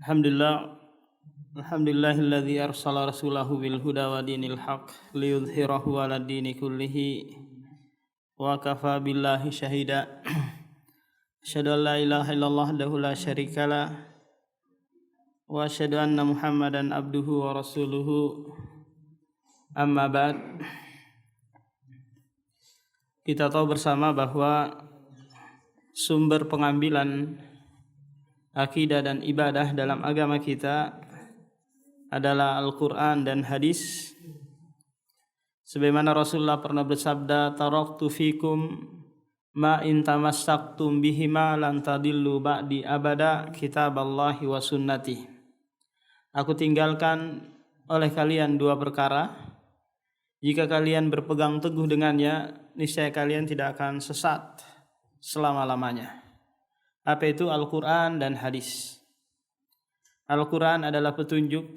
Alhamdulillah, alhamdulillahilladzi arsala rasulahu bil huda wa dinil haq liyudhhirahu 'ala dini kullihi wa kafa billahi syahida. Asyhadu an la ilaha illallah wahdahu la syarikalah wa asyhadu anna Muhammadan abduhu wa rasuluhu. Amma ba'd. Kita tahu bersama bahwa sumber pengambilan akidah dan ibadah dalam agama kita adalah Al-Quran dan hadis. Sebagaimana Rasulullah pernah bersabda, taraktu fikum ma in tamassaktum bihima lan tadillu ba'di abada kitaballahi wa sunnati. Aku tinggalkan oleh kalian dua perkara. Jika kalian berpegang teguh dengannya, niscaya kalian tidak akan sesat selama-lamanya. Apa itu Al-Quran dan hadis? Al-Quran adalah petunjuk,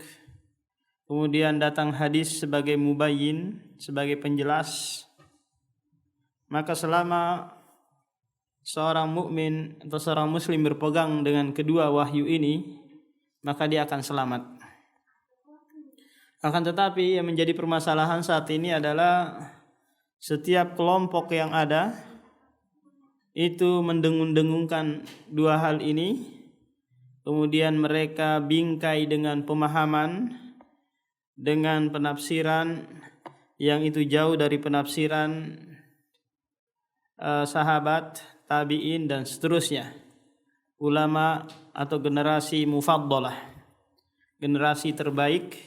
kemudian datang hadis sebagai mubayyin, sebagai penjelas. Maka selama seorang mukmin atau seorang muslim berpegang dengan kedua wahyu ini, maka dia akan selamat. Akan tetapi yang menjadi permasalahan saat ini adalah setiap kelompok yang ada itu mendengung-dengungkan dua hal ini, kemudian mereka bingkai dengan pemahaman, dengan penafsiran yang itu jauh dari penafsiran sahabat, tabi'in dan seterusnya, ulama atau generasi mufaddalah, generasi terbaik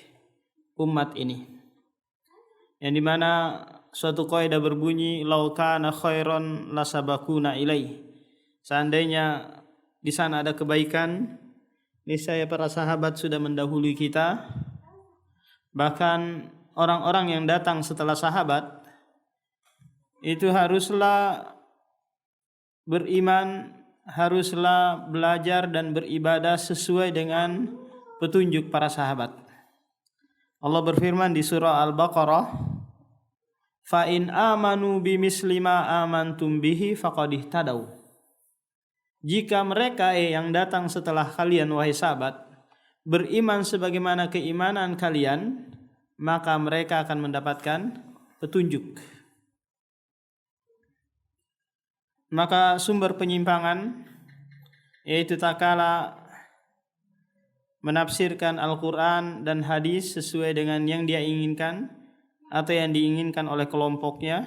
umat ini, yang dimana suatu kaidah berbunyi lau kana khairan lasabakuna ilaih. Seandainya di sana ada kebaikan, niscaya para sahabat sudah mendahului kita. Bahkan orang-orang yang datang setelah sahabat itu haruslah beriman, haruslah belajar dan beribadah sesuai dengan petunjuk para sahabat. Allah berfirman di surah Al-Baqarah, fa in amanu bimisli ma amantum bihi faqad ihtadaw. Jika mereka yang datang setelah kalian wahai sahabat beriman sebagaimana keimanan kalian, maka mereka akan mendapatkan petunjuk. Maka sumber penyimpangan yaitu tatkala menafsirkan Al-Quran dan hadis sesuai dengan yang dia inginkan atau yang diinginkan oleh kelompoknya,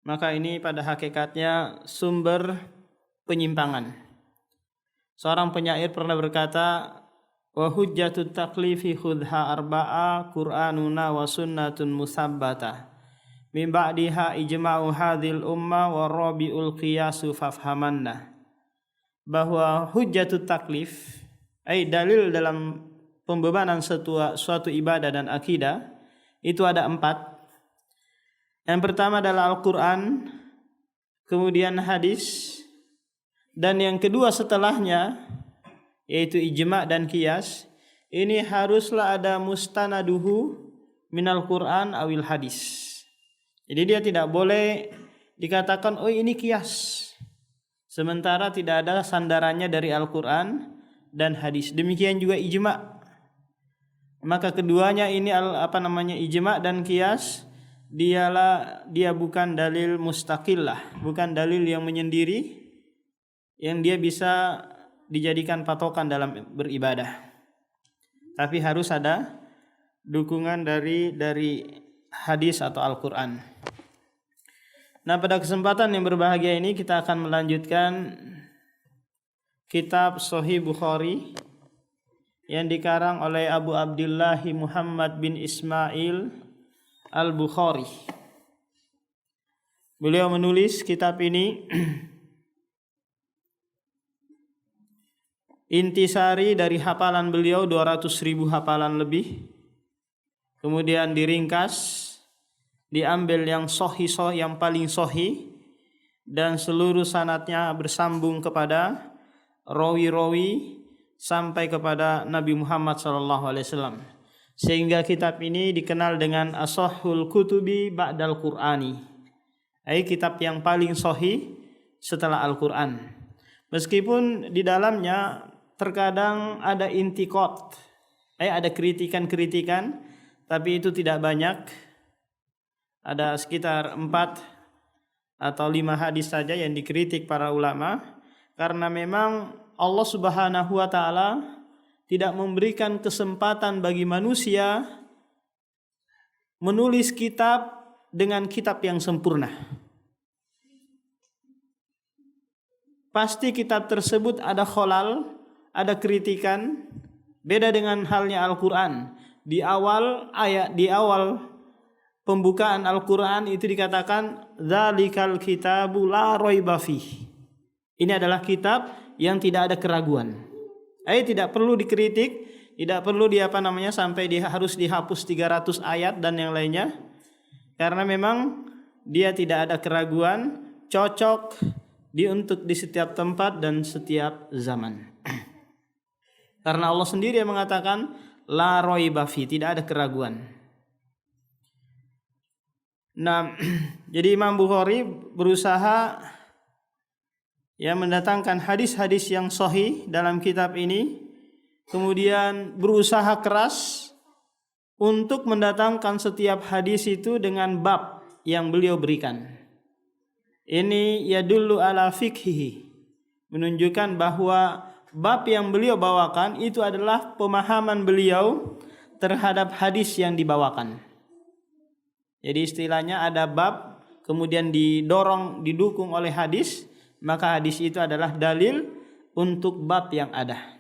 maka ini pada hakikatnya sumber penyimpangan. Seorang penyair pernah berkata, wa hujjatut taklifi khudha arba'a Qur'anuna wa sunnatun musabbata min ba'diha ijma'u hadhil umma wa rabi'ul qiyasu fafhamanna. Bahwa hujjatut taklif, dalil dalam pembebanan suatu ibadah dan akidah, itu ada 4. Yang pertama adalah Al-Quran, kemudian hadis, dan yang kedua setelahnya yaitu ijma' dan qiyas. Ini haruslah ada mustanaduhu minal Quran awil hadis. Jadi dia tidak boleh dikatakan oh ini qiyas, sementara tidak ada sandarannya dari Al-Quran dan hadis. Demikian juga ijma'. Maka keduanya ini ijma' dan qiyas, dia bukan dalil mustaqillah, bukan dalil yang menyendiri yang dia bisa dijadikan patokan dalam beribadah. Tapi harus ada dukungan dari hadis atau Al-Qur'an. Nah, pada kesempatan yang berbahagia ini kita akan melanjutkan kitab Sahih Bukhari yang dikarang oleh Abu Abdullah Muhammad bin Ismail Al-Bukhari. Beliau menulis kitab ini intisari dari hafalan beliau 200.000 hafalan lebih. Kemudian diringkas, diambil yang sahih, yang paling sahih, dan seluruh sanadnya bersambung kepada rawi-rawi sampai kepada Nabi Muhammad SAW. Sehingga kitab ini dikenal dengan Ashahhul Kutubi Ba'dal Qur'ani, kitab yang paling sahih setelah Al-Quran. Meskipun di dalamnya terkadang ada intikot, ada kritikan-kritikan, tapi itu tidak banyak. Ada sekitar 4 atau 5 hadis saja yang dikritik para ulama, karena memang Allah Subhanahu wa taala tidak memberikan kesempatan bagi manusia menulis kitab dengan kitab yang sempurna. Pasti kitab tersebut ada kholal, ada kritikan, beda dengan halnya Al-Qur'an. Di awal pembukaan Al-Quran itu dikatakan Dzalikal kitabu la raiba fih. Ini adalah kitab yang tidak ada keraguan. Tidak perlu dikritik, tidak perlu sampai harus dihapus 300 ayat dan yang lainnya. Karena memang dia tidak ada keraguan, cocok untuk di setiap tempat dan setiap zaman. Karena Allah sendiri yang mengatakan la raiba fih, tidak ada keraguan. Nah, jadi Imam Bukhari berusaha mendatangkan hadis-hadis yang sahih dalam kitab ini, kemudian berusaha keras untuk mendatangkan setiap hadis itu dengan bab yang beliau berikan. Ini yadullu ala fikhihi, menunjukkan bahwa bab yang beliau bawakan itu adalah pemahaman beliau terhadap hadis yang dibawakan. Jadi istilahnya ada bab, kemudian didukung oleh hadis, maka hadis itu adalah dalil untuk bab yang ada.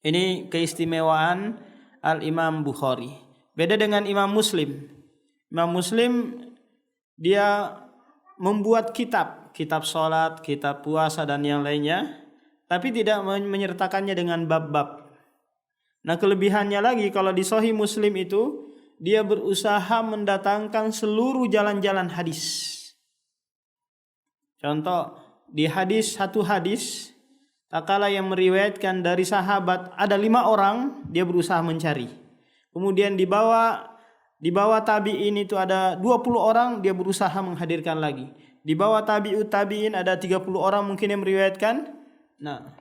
Ini keistimewaan Al-Imam Bukhari. Beda dengan Imam Muslim. Imam Muslim dia membuat kitab salat, kitab puasa dan yang lainnya, tapi tidak menyertakannya dengan bab-bab. Nah, kelebihannya lagi kalau di Sahih Muslim itu dia berusaha mendatangkan seluruh jalan-jalan hadis. Contoh, di satu hadis, tak kala yang meriwayatkan dari sahabat ada 5 orang, dia berusaha mencari. Kemudian di bawah tabi'in itu ada 20 orang, dia berusaha menghadirkan lagi. Di bawah tabi'ut tabi'in ada 30 orang mungkin yang meriwayatkan. Nah,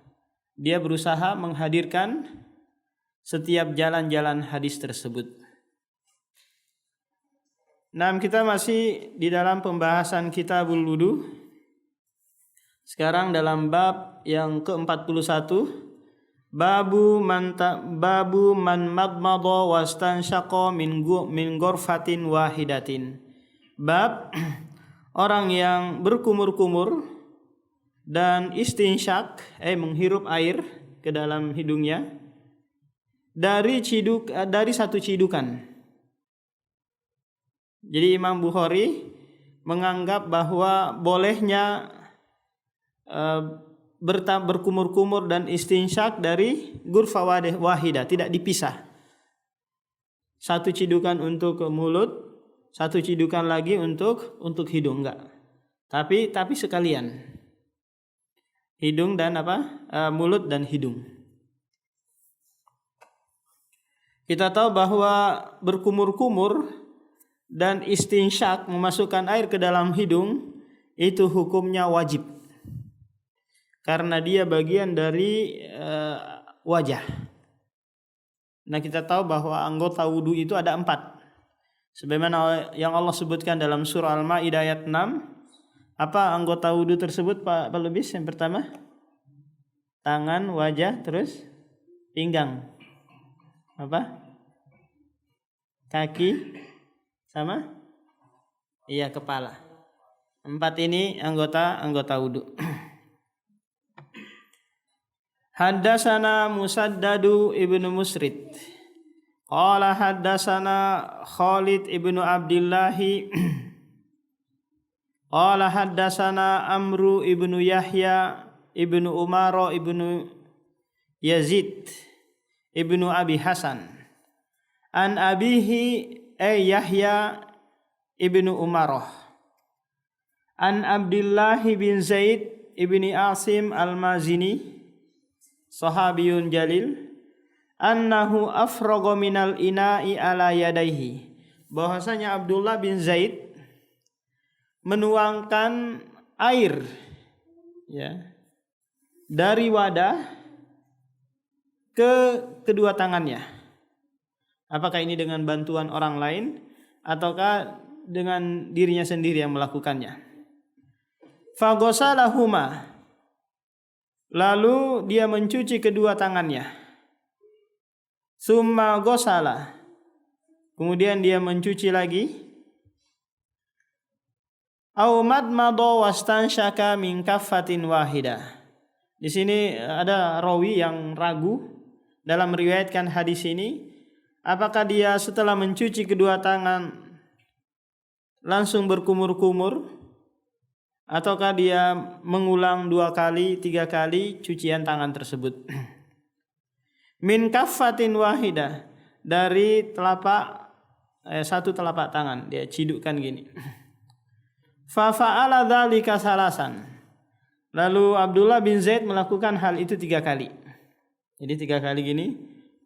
dia berusaha menghadirkan setiap jalan-jalan hadis tersebut. Nah, kita masih di dalam pembahasan Kitabul Wudu. Sekarang dalam bab yang ke-41, babu man madmada wastansyaqa min ghurfatin wahidatin. Bab orang yang berkumur-kumur dan istinsyak, menghirup air ke dalam hidungnya dari satu cidukan. Jadi Imam Bukhari menganggap bahwa bolehnya berkumur-kumur dan istinsyak dari ghurfa wahidah, tidak dipisah. Satu cidukan untuk mulut, satu cidukan lagi untuk hidung, enggak. Tapi sekalian. Hidung dan mulut dan hidung. Kita tahu bahwa berkumur-kumur dan istinsyak, memasukkan air ke dalam hidung, itu hukumnya wajib. Karena dia bagian dari wajah. Nah, kita tahu bahwa anggota wudu itu ada 4. Sebagaimana yang Allah sebutkan dalam surah Al-Maidah ayat 6. Apa anggota wudu tersebut Pak Lubis? Yang pertama, tangan, wajah, terus pinggang. Apa? Kaki sama? Iya, kepala. 4 ini anggota wudu. Haddasana Musaddadu ibnu Musrid. Qala haddasana Khalid ibnu Abdillahi. Qala haddasana Amru ibnu Yahya ibnu Umaro ibnu Yazid ibnu Abi Hasan. An abihi Yahya ibnu Umaroh. An Abdullah bin Zaid ibni Asim al-Mazini, sahabiyun jalil, annahu afraga minal ina'i ala yadaihi, bahwasanya Abdullah bin Zaid menuangkan air dari wadah ke kedua tangannya. Apakah ini dengan bantuan orang lain ataukah dengan dirinya sendiri yang melakukannya? Fagosalahuma, lalu dia mencuci kedua tangannya. Summa gosala, kemudian dia mencuci lagi. Au madmado wastansyaka min kaffatin wahidah. Di sini ada rawi yang ragu dalam meriwayatkan hadis ini, apakah dia setelah mencuci kedua tangan langsung berkumur-kumur ataukah dia mengulang 2 kali, 3 kali cucian tangan tersebut. Min kaffatin wahidah, dari satu telapak tangan, dia cidukkan gini. Fa fa'ala dzalika salasan. Lalu Abdullah bin Zaid melakukan hal itu 3 kali. Jadi 3 kali gini,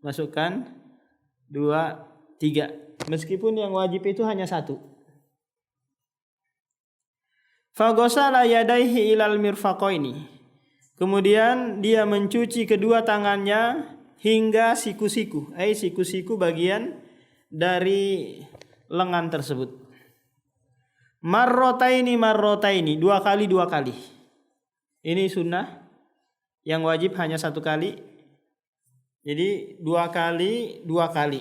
masukkan 2, 3. Meskipun yang wajib itu hanya 1. Fa ghasala yadayhi ilal mirfaqaini. Kemudian dia mencuci kedua tangannya hingga siku-siku, siku-siku bagian dari lengan tersebut. Marrotaini, 2 kali 2 kali. Ini sunnah, yang wajib hanya 1 kali. Jadi 2 kali 2 kali.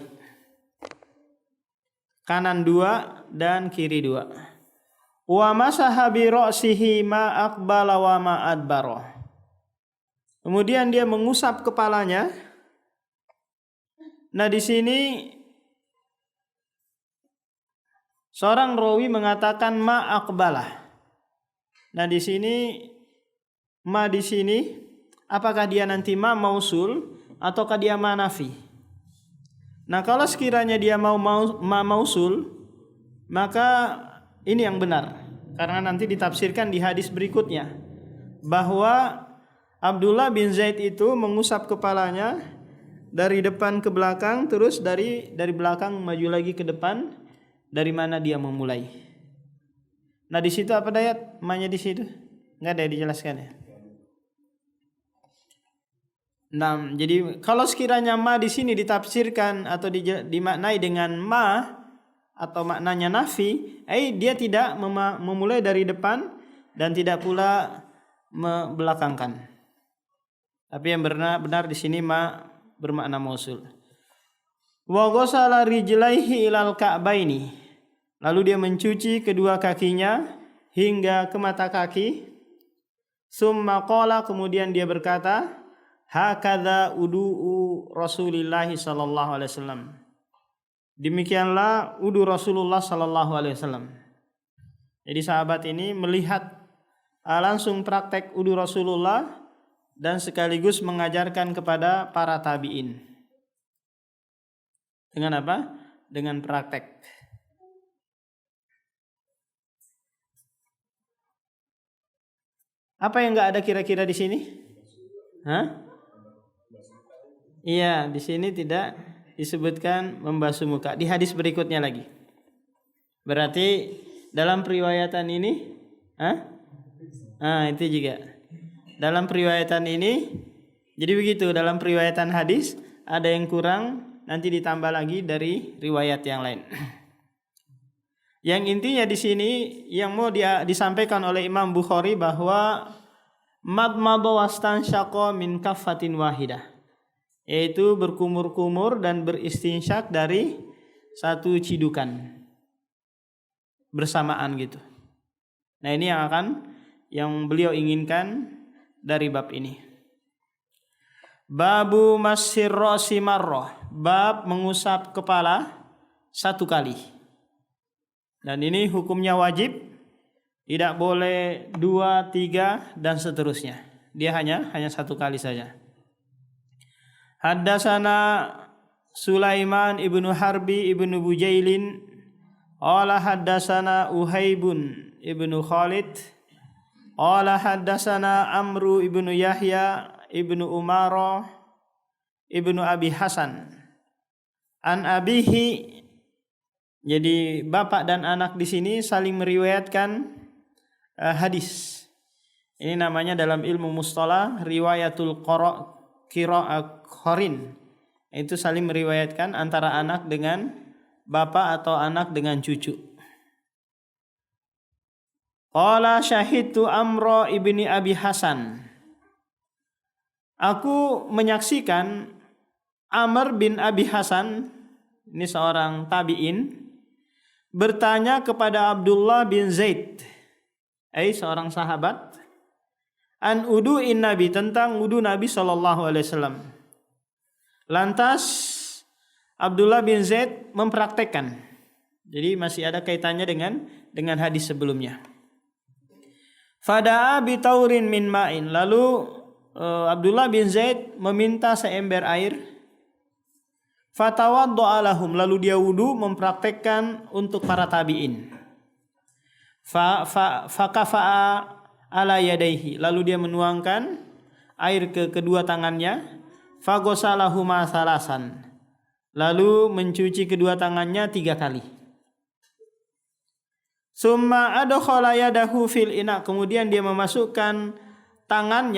Kanan 2 dan kiri 2. Wa masaha bi ra'sihi ma aqbala wa ma adbara. Kemudian dia mengusap kepalanya. Nah, di sini seorang rawi mengatakan ma aqbalah. Nah, di sini apakah dia nanti ma mausul ataukah dia ma nafi? Nah, kalau sekiranya dia ma mausul, maka ini yang benar, karena nanti ditafsirkan di hadis berikutnya bahwa Abdullah bin Zaid itu mengusap kepalanya dari depan ke belakang, terus dari belakang maju lagi ke depan, dari mana dia memulai. Nah, di situ apa dayat? Ma-nya di situ enggak ada dijelaskan ya. Nah, jadi kalau sekiranya ma di sini ditafsirkan atau dimaknai dengan ma atau maknanya nafi, dia tidak memulai dari depan dan tidak pula membelakangkan. Tapi yang benar di sini ma bermakna mausul. Wa ghasala rijlaihi ilal ka'baini. Lalu dia mencuci kedua kakinya hingga ke mata kaki. Summa qala, kemudian dia berkata, hakadza udu'u Rasulillah sallallahu alaihi wasallam. Demikianlah udu Rasulullah sallallahu alaihi wasallam. Jadi sahabat ini melihat langsung praktek udu Rasulullah dan sekaligus mengajarkan kepada para tabi'in. Dengan apa? Dengan praktek. Apa yang enggak ada kira-kira di sini? Iya, di sini tidak disebutkan membasuh muka. Di hadis berikutnya lagi. Berarti dalam periwayatan ini, itu juga. Dalam periwayatan ini, jadi begitu. Dalam periwayatan hadis ada yang kurang, nanti ditambah lagi dari riwayat yang lain. Yang intinya di sini yang mau disampaikan oleh Imam Bukhari bahwa madmadu wastansyaqa min kaffatin wahidah, yaitu berkumur-kumur dan beristinsyak dari satu cidukan bersamaan gitu. Nah, ini yang beliau inginkan dari bab ini. Babu masir ra'si marrah, bab mengusap kepala 1 kali. Dan ini hukumnya wajib, tidak boleh 2, 3 dan seterusnya. Dia hanya 1 kali saja. Haddatsana Sulaiman ibnu Harbi ibnu Bujailin qala haddatsana Uhaibun ibnu Khalid qala haddatsana Amru ibnu Yahya ibnu Umara ibnu Abi Hasan an abihi. Jadi bapak dan anak di sini saling meriwayatkan hadis. Ini namanya dalam ilmu mustalah riwayatul qara', Khorin. Itu saling meriwayatkan antara anak dengan bapak atau anak dengan cucu. Qala syahidtu Amr ibni Abi Hasan. Aku menyaksikan Amr bin Abi Hasan, ini seorang tabi'in, bertanya kepada Abdullah bin Zaid, seorang sahabat, an udu'in Nabi, tentang wudu Nabi SAW. Lantas Abdullah bin Zaid mempraktekkan. Jadi masih ada kaitannya dengan hadis sebelumnya. Fada'a bi taurin min ma'in. Lalu Abdullah bin Zaid meminta seember air. Fatawaddo'a lahum. Lalu dia wudu mempraktekkan untuk para tabi'in. Fakafa'a ala yadaihi. Lalu dia menuangkan air ke kedua tangannya. Fagosalahuma salasan. Lalu mencuci kedua tangannya 3 kali. Summa adkhala yadahu fil ina. Kemudian dia memasukkan tangan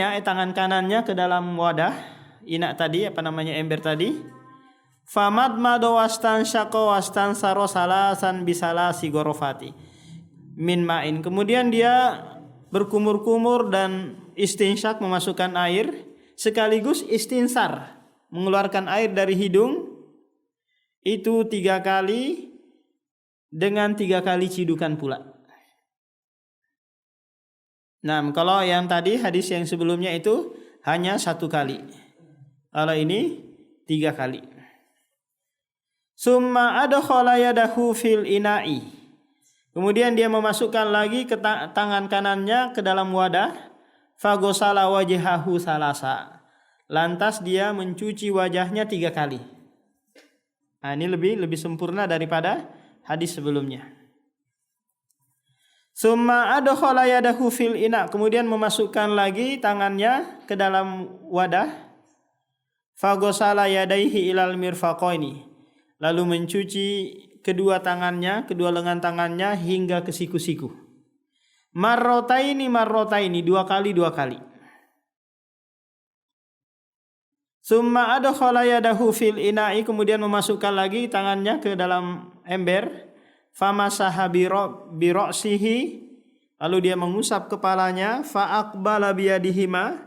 kanannya ke dalam wadah ina tadi, ember tadi. Famadmada wastansyaqa wastansara salasan bisalasi gorofati min ma'in. Kemudian dia berkumur-kumur dan istinsyak, memasukkan air, sekaligus istinsar, mengeluarkan air dari hidung itu 3 kali dengan 3 kali cidukan pula. Nah, kalau yang tadi hadis yang sebelumnya itu hanya 1 kali. Kalau ini 3 kali. Summa adkhala yadahu fil ina'i. Kemudian dia memasukkan lagi ke tangan kanannya ke dalam wadah. Fagosala wajhahu salasa. Lantas dia mencuci wajahnya 3 kali. Nah, ini lebih sempurna daripada hadis sebelumnya. Summa adkhala yadahu fil ina. Kemudian memasukkan lagi tangannya ke dalam wadah. Fagosala yadaihi ilal mirfaqaini. Lalu mencuci kedua lengan tangannya hingga ke siku-siku. Marrotaini 2 kali. Summa adkhala yadahu fil ina'i. Kemudian memasukkan lagi tangannya ke dalam ember. Famasaha bi ra'sihi. Lalu dia mengusap kepalanya. Fa aqbala biyadihima.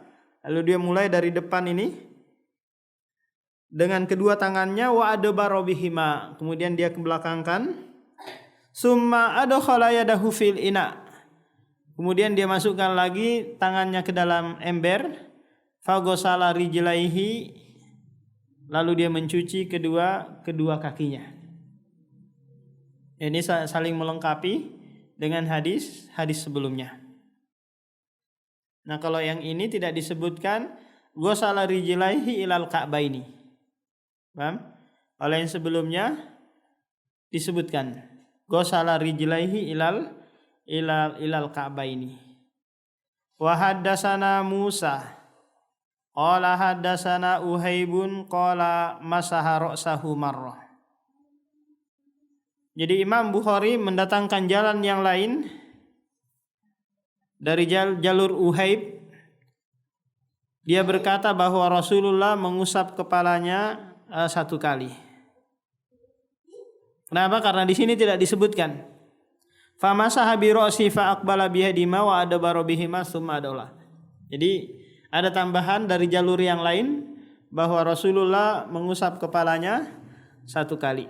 Lalu dia mulai dari depan ini dengan kedua tangannya, wa adbara bihima. Kemudian dia kebelakangkan. Summa adkhala yadahu fil ina. Kemudian dia masukkan lagi tangannya ke dalam ember. Fagosala rijlaihi. Lalu dia mencuci kedua kakinya. Ini saling melengkapi dengan hadis sebelumnya. Nah, kalau yang ini tidak disebutkan gosala rijlaihi ilal ka'baini. Paham? Kalau yang sebelumnya disebutkan gosala rijlaihi ilal ka'baini. Wa haddatsana Musa qala haddatsana Uhaibun qala masaha ra'sahu marrah. Jadi Imam Bukhari mendatangkan jalan yang lain dari jalur Uhaib. Dia berkata bahwa Rasulullah mengusap kepalanya 1 kali. Kenapa? Karena di sini tidak disebutkan. Famasaha bi ra'si fa aqbala bihadima wa adbara bihima tsumma adala. Jadi ada tambahan dari jalur yang lain bahwa Rasulullah mengusap kepalanya 1 kali.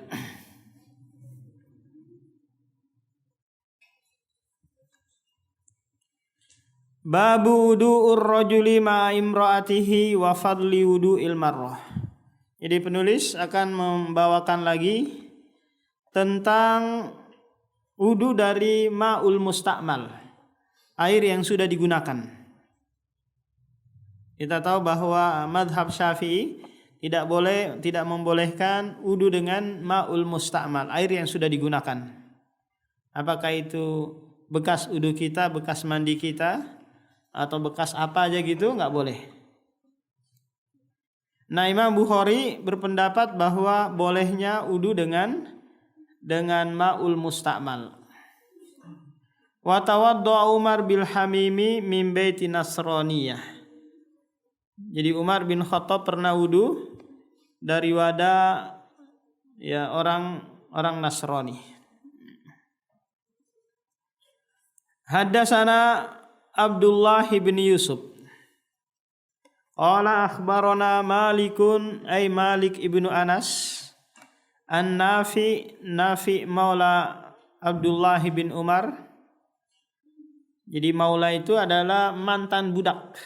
Babu wudu'ur rajuli ma'a imra'atihi wa fadli wudu'il marrah. Jadi penulis akan membawakan lagi tentang wudu dari ma'ul musta'mal, air yang sudah digunakan. Kita tahu bahwa madhab Syafi'i tidak membolehkan wudu dengan ma'ul musta'mal, air yang sudah digunakan. Apakah itu bekas wudu kita, bekas mandi kita, atau bekas apa aja gitu, nggak boleh. Nah, Imam Bukhari berpendapat bahwa bolehnya wudu dengan ma'ul musta'mal. Wa tawadda'a Umar bil hamimi min baiti Nasraniyah. Jadi Umar bin Khattab pernah wudu dari wadah ya orang Nasrani. Haddatsana Abdullah bin Yusuf. Qala akhbarana Malikun ay Malik ibnu Anas an Nafi maula Abdullah bin Umar. Jadi maula itu adalah mantan budak.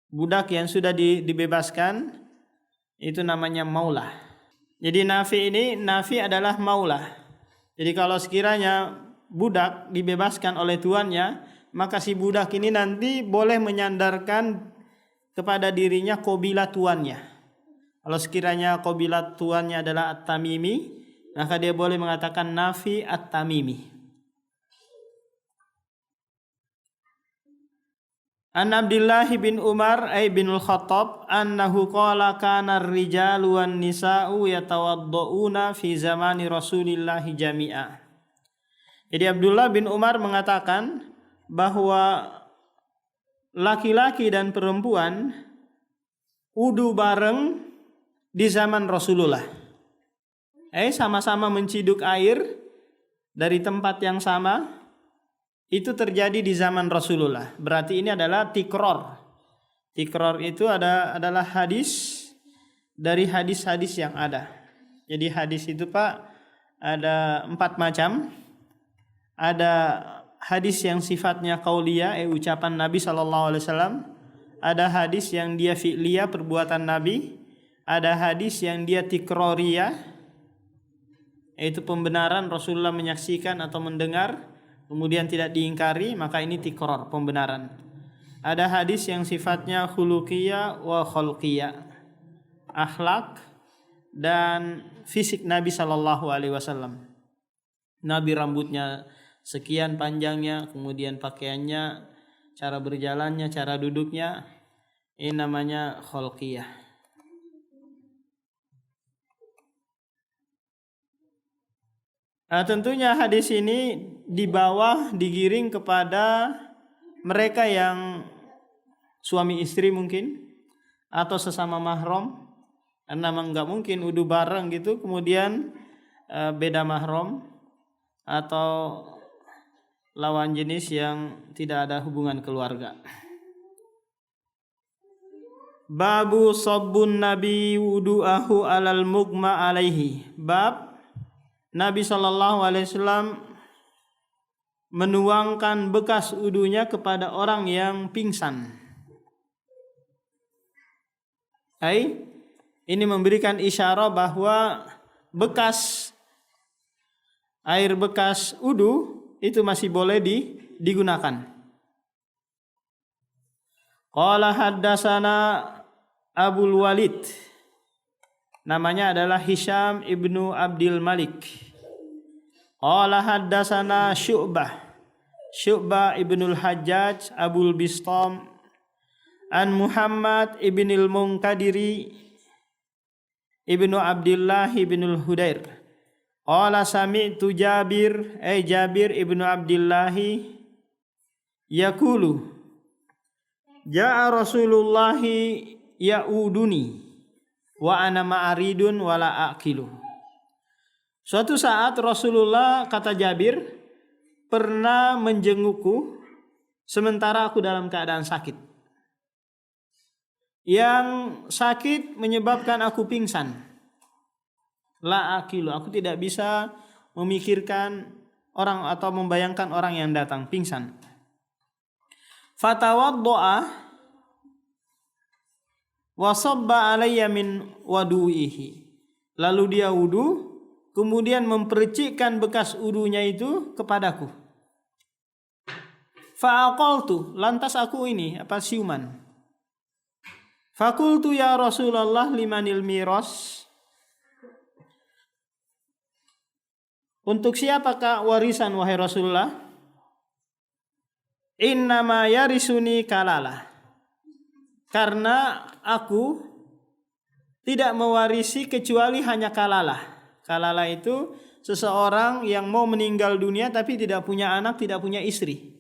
Budak yang sudah dibebaskan itu namanya maula. Jadi Nafi adalah maula. Jadi kalau sekiranya budak dibebaskan oleh tuannya, maka si budak ini nanti boleh menyandarkan kepada dirinya qabilah tuannya. Kalau sekiranya qabilah tuannya adalah At-Tamimi, maka dia boleh mengatakan Nafi At-Tamimi. An Abdullah bin Umar ay bin al-Khattab annahu qala kana ar-rijalu wan nisa'u yatawaddauna fi zamani Rasulillah jami'a. Jadi Abdullah bin Umar mengatakan bahwa laki-laki dan perempuan wudu bareng di zaman Rasulullah. Sama-sama menciduk air dari tempat yang sama. Itu terjadi di zaman Rasulullah. Berarti ini adalah tikror. Tikror itu adalah hadis dari hadis-hadis yang ada. Jadi hadis itu Pak ada 4 macam. Ada hadis yang sifatnya qauliyah, ucapan Nabi SAW. Ada hadis yang dia fi'liyah, perbuatan Nabi. Ada hadis yang dia tikroriyah, yaitu pembenaran Rasulullah menyaksikan atau mendengar kemudian tidak diingkari, maka ini tikror, pembenaran. Ada hadis yang sifatnya khuluqiyah wa khalqiyah, akhlak dan fisik Nabi SAW. Nabi rambutnya sekian panjangnya, kemudian pakaiannya, cara berjalannya, cara duduknya, ini namanya khalqiyah. Tentunya hadis ini di bawah digiring kepada mereka yang suami istri mungkin atau sesama mahram, karena memang nggak mungkin wudu bareng gitu kemudian beda mahram atau lawan jenis yang tidak ada hubungan keluarga. Babu sabbun nabi wudu'ahu alal mugma alaihi. Bab Nabi SAW menuangkan bekas wudunya kepada orang yang pingsan. Ini memberikan isyarat bahwa air bekas wudu itu masih boleh digunakan. Qala haddatsana Abul Walid. Namanya adalah Hisham ibnu Abdul Malik. Qala haddatsana Syu'bah ibnul Hajjaj Abul Bistam an Muhammad ibnul Munkadiri ibnu Abdullah ibnul Hudair. Qala sami'tu Jabir ibnu Abdullah yaqulu ja'a Rasulullah ya'uduni wa ana ma'aridun wala aqilu. Suatu saat Rasulullah, kata Jabir, pernah menjengukku sementara aku dalam keadaan sakit. Yang sakit menyebabkan aku pingsan. La aqilu, aku tidak bisa memikirkan orang atau membayangkan orang yang datang, pingsan. Fatawaddo'a wa sabba alayya min wadu'ihi. Lalu dia wudu, kemudian mempercikkan bekas wudunya itu kepadaku. Fa'aqaltu, lantas aku siuman. Fakultu ya Rasulullah limanil miras. Untuk siapakah warisan wahai Rasulullah? Innama yarisuni kalalah. Karena aku tidak mewarisi kecuali hanya kalalah. Kalalah itu seseorang yang mau meninggal dunia tapi tidak punya anak, tidak punya istri.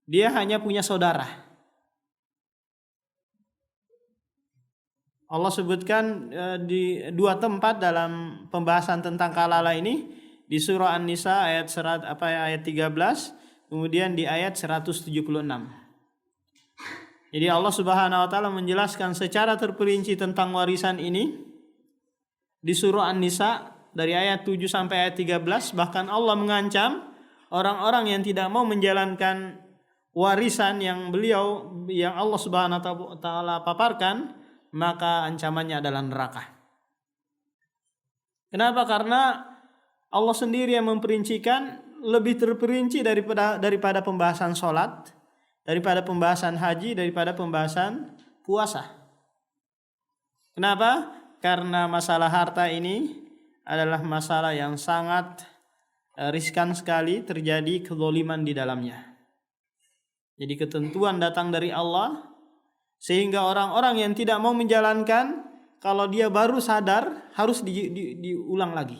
Dia hanya punya saudara. Allah sebutkan di dua tempat dalam pembahasan tentang kalala ini, di surah An-Nisa ayat 13, kemudian di ayat 176. Jadi Allah Subhanahu wa taala menjelaskan secara terperinci tentang warisan ini di surah An-Nisa dari ayat 7 sampai ayat 13. Bahkan Allah mengancam orang-orang yang tidak mau menjalankan warisan yang Allah Subhanahu wa taala paparkan, maka ancamannya adalah neraka. Kenapa? Karena Allah sendiri yang memperincikan, lebih terperinci daripada pembahasan sholat, daripada pembahasan haji, daripada pembahasan puasa. Kenapa? Karena masalah harta ini adalah masalah yang sangat riskan sekali terjadi kezaliman di dalamnya. Jadi ketentuan datang dari Allah, sehingga orang-orang yang tidak mau menjalankan, kalau dia baru sadar harus diulang lagi.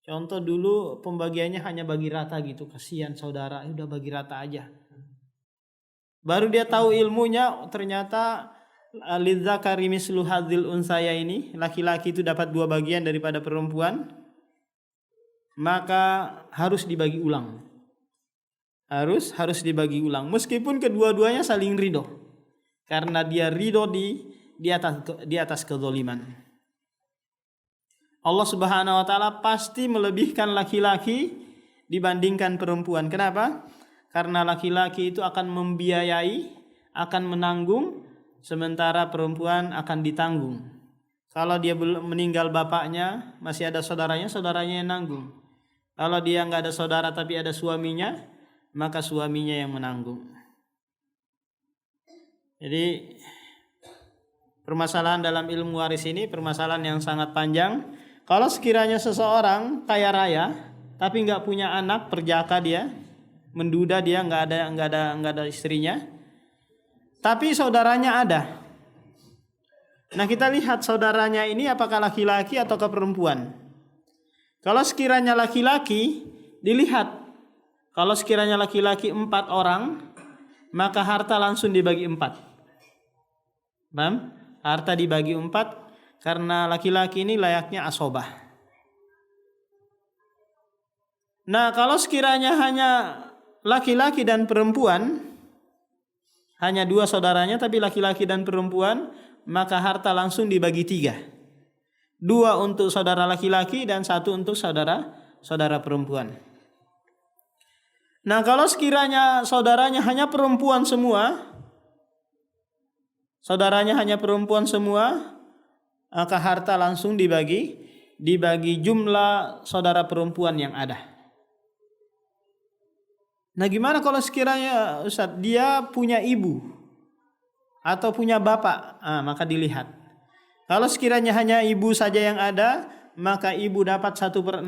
Contoh dulu pembagiannya hanya bagi rata gitu, kasihan saudara, udah bagi rata aja. Baru dia tahu ilmunya, ternyata lidzakari mislu hadzil unsaya ini, laki-laki itu dapat 2 bagian daripada perempuan, maka harus dibagi ulang. Harus dibagi ulang, meskipun kedua-duanya saling ridho. Karena dia ridho di atas kezaliman. Allah Subhanahu wa taala pasti melebihkan laki-laki dibandingkan perempuan. Kenapa? Karena laki-laki itu akan membiayai, akan menanggung, sementara perempuan akan ditanggung. Kalau dia belum meninggal bapaknya, masih ada saudaranya yang nanggung. Kalau dia nggak ada saudara tapi ada suaminya, maka suaminya yang menanggung. Jadi permasalahan dalam ilmu waris ini permasalahan yang sangat panjang. Kalau sekiranya seseorang kaya raya tapi nggak punya anak, perjaka dia, menduda dia, nggak ada istrinya, tapi saudaranya ada. Nah, kita lihat saudaranya ini apakah laki-laki atau perempuan. Kalau sekiranya laki-laki, dilihat. Kalau sekiranya laki-laki 4 orang, maka harta langsung dibagi 4. Paham? Harta dibagi 4 karena laki-laki ini layaknya asobah. Nah, kalau sekiranya hanya laki-laki dan perempuan, hanya 2 saudaranya tapi laki-laki dan perempuan, maka harta langsung dibagi 3. 2 untuk saudara laki-laki dan 1 untuk saudara perempuan. Nah, kalau sekiranya saudaranya hanya perempuan semua, maka harta langsung dibagi jumlah saudara perempuan yang ada. Nah, gimana kalau sekiranya Ustaz dia punya ibu atau punya bapak? Maka dilihat. Kalau sekiranya hanya ibu saja yang ada, maka ibu dapat 1/6,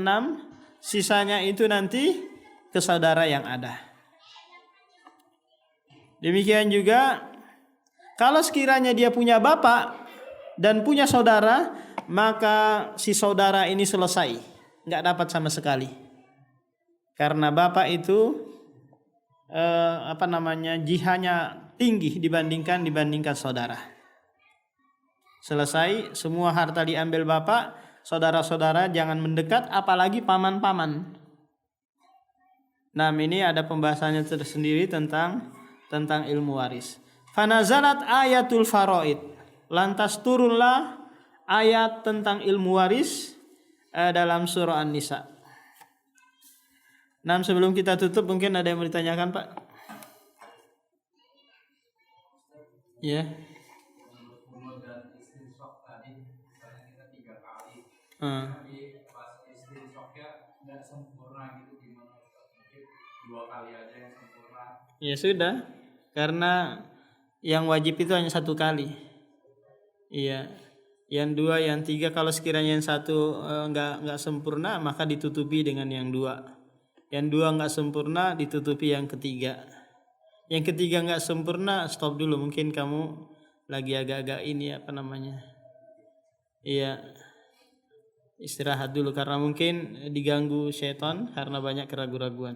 sisanya itu nanti ke saudara yang ada. Demikian juga kalau sekiranya dia punya bapak dan punya saudara, maka si saudara ini selesai, nggak dapat sama sekali. Karena bapak itu jihanya tinggi dibandingkan saudara. Selesai, semua harta diambil bapak, saudara-saudara jangan mendekat, apalagi paman-paman. Nah, ini ada pembahasannya tersendiri tentang ilmu waris. Fanazalat ayatul faraid. Lantas turunlah ayat tentang ilmu waris dalam surah An-Nisa. Nah, sebelum kita tutup mungkin ada yang mau ditanyakan, Pak? Ya. Tapi pas istinshoknya nggak sempurna gitu, gimana? Mungkin 2 kali aja yang sempurna. Ya sudah, karena yang wajib itu hanya 1 kali. Iya. Yang 2, yang 3 kalau sekiranya yang 1 nggak sempurna, maka ditutupi dengan yang 2. Yang 2 nggak sempurna, ditutupi yang ketiga. Yang ketiga nggak sempurna, stop dulu. Mungkin kamu lagi agak-agak Iya. Istirahat dulu karena mungkin diganggu setan karena banyak keraguan-raguan.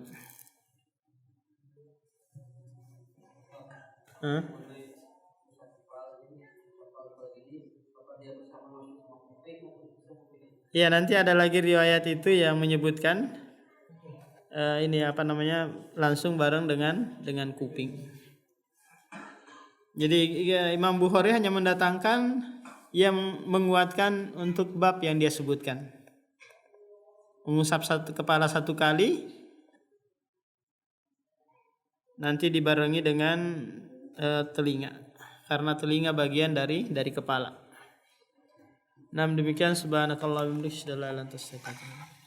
Ya, nanti ada lagi riwayat itu yang menyebutkan ini apa namanya langsung bareng dengan kuping. Jadi Imam Bukhari hanya mendatangkan yang menguatkan untuk bab yang dia sebutkan. Mengusap kepala satu kali, nanti dibarengi dengan telinga, karena telinga bagian dari kepala. Nah, demikian subhanakallahumma wa bihamdika asyhadu an la ilaha illa anta astaghfiruka wa atubu ilaik.